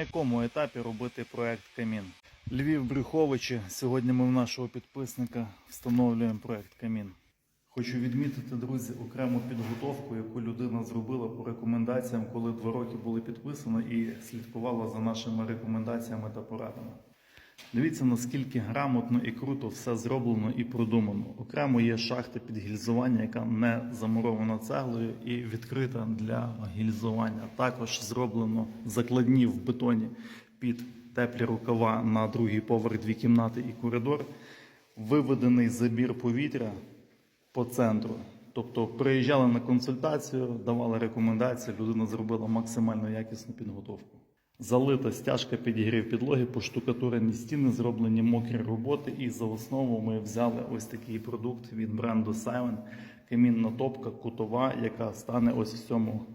якому етапі робити проект Камін? Львів, Брюховичі. Сьогодні ми в нашого підписника встановлюємо проект Камін. Хочу відмітити, друзі, окрему підготовку, яку людина зробила по рекомендаціям, коли 2 роки були підписані і слідкувала за нашими рекомендаціями та порадами. Дивіться, наскільки грамотно і круто все зроблено і продумано. Окремо є шахта під гільзування, яка не замурована цеглою і відкрита для гільзування. Також зроблено закладні в бетоні під теплі рукава на 2-й поверх, 2 кімнати і коридор. Виведений забір повітря по центру. Тобто приїжджали на консультацію, давали рекомендації, людина зробила максимально якісну підготовку. Залита стяжка, підігрів підлоги, поштукатурені стіни, зроблені мокрі роботи. І за основу ми взяли ось такий продукт від бренду Silent. Камінна топка кутова, яка стане ось в цьому